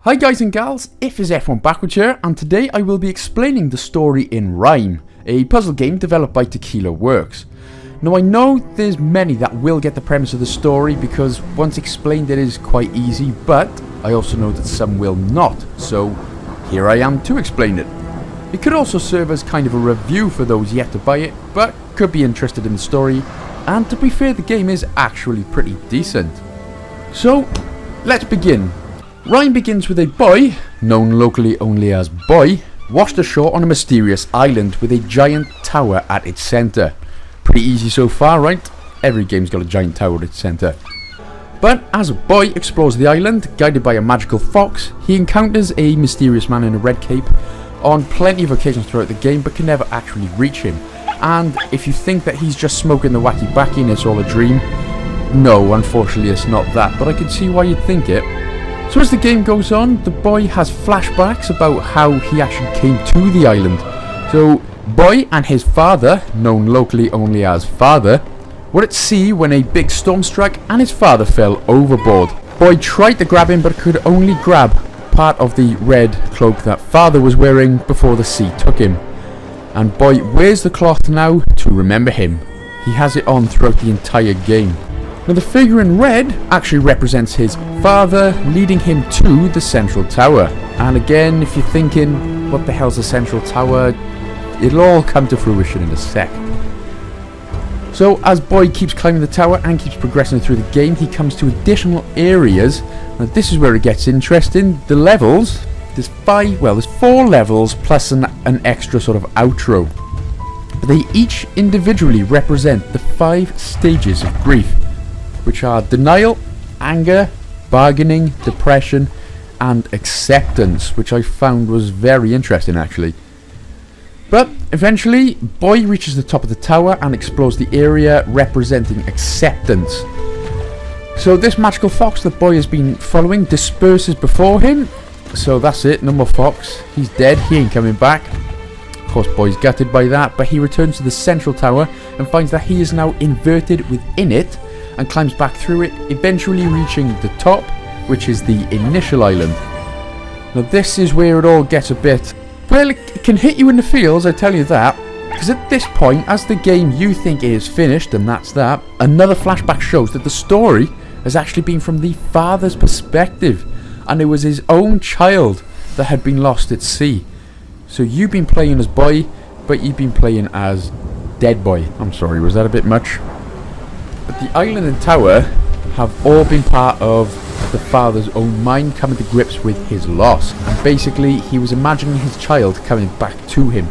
Hi guys and gals, if is F1 Backwards here, and today I will be explaining the story in Rime, a puzzle game developed by Tequila Works. Now I know there's many that will get the premise of the story because once explained it is quite easy, but I also know that some will not, so here I am to explain it. It could also serve as kind of a review for those yet to buy it, but could be interested in the story, and to be fair the game is actually pretty decent. So, let's begin. Rime begins with a boy, known locally only as Boy, washed ashore on a mysterious island with a giant tower at its centre. Pretty easy so far, right? Every game's got a giant tower at its centre. But as Boy explores the island, guided by a magical fox, he encounters a mysterious man in a red cape on plenty of occasions throughout the game, but can never actually reach him. And if you think that he's just smoking the wacky backy and it's all a dream, no, unfortunately it's not that, but I can see why you'd think it. So as the game goes on, the boy has flashbacks about how he actually came to the island. So, Boy and his father, known locally only as Father, were at sea when a big storm struck and his father fell overboard. Boy tried to grab him but could only grab part of the red cloak that Father was wearing before the sea took him. And Boy wears the cloth now to remember him. He has it on throughout the entire game. Now the figure in red actually represents his father, leading him to the central tower. And again, if you're thinking, what the hell's the central tower? It'll all come to fruition in a sec. So as Boy keeps climbing the tower and keeps progressing through the game, he comes to additional areas. Now this is where it gets interesting. The levels, there's four levels plus an extra sort of outro. But they each individually represent the 5 stages of grief, which are denial, anger, bargaining, depression, and acceptance, which I found was very interesting actually. But eventually, Boy reaches the top of the tower and explores the area representing acceptance. So this magical fox that Boy has been following disperses before him. So that's it, no more fox. He's dead, he ain't coming back. Of course, Boy's gutted by that, but he returns to the central tower and finds that he is now inverted within it and climbs back through it, eventually reaching the top, which is the initial island. Now this is where it all gets a bit, well, it can hit you in the feels, I tell you that, because at this point, as the game you think is finished, and that's that, another flashback shows that the story has actually been from the father's perspective, and it was his own child that had been lost at sea. So you've been playing as Boy, but you've been playing as Dead Boy. I'm sorry, was that a bit much? But the island and tower have all been part of the father's own mind coming to grips with his loss. And basically, he was imagining his child coming back to him.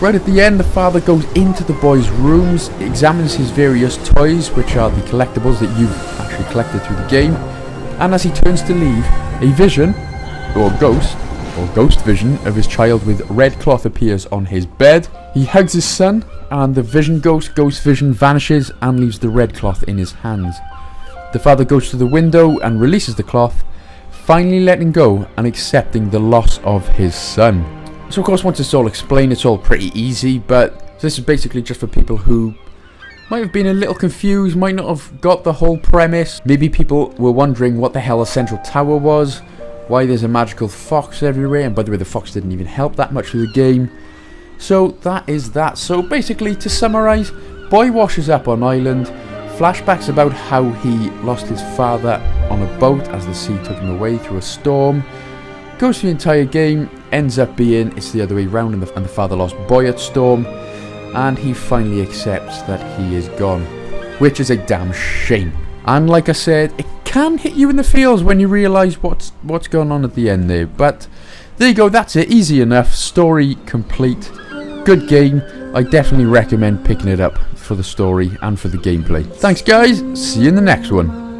Right at the end, the father goes into the boy's rooms, examines his various toys, which are the collectibles that you've actually collected through the game. And as he turns to leave, a vision, or ghost vision, of his child with red cloth appears on his bed. He hugs his son, and the ghost vision vanishes and leaves the red cloth in his hands. The father goes to the window and releases the cloth, finally letting go and accepting the loss of his son. So of course once it's all explained, it's all pretty easy, but this is basically just for people who might have been a little confused, might not have got the whole premise. Maybe people were wondering what the hell a central tower was, why there's a magical fox everywhere, and by the way the fox didn't even help that much with the game. So that is that. So basically, to summarise, Boy washes up on island, flashbacks about how he lost his father on a boat as the sea took him away through a storm, goes through the entire game, ends up being it's the other way round and the father lost Boy at storm, and he finally accepts that he is gone, which is a damn shame. And like I said, it can hit you in the feels when you realise what's going on at the end there, but there you go, that's it, easy enough, story complete. Good game. I definitely recommend picking it up for the story and for the gameplay. Thanks guys, see you in the next one.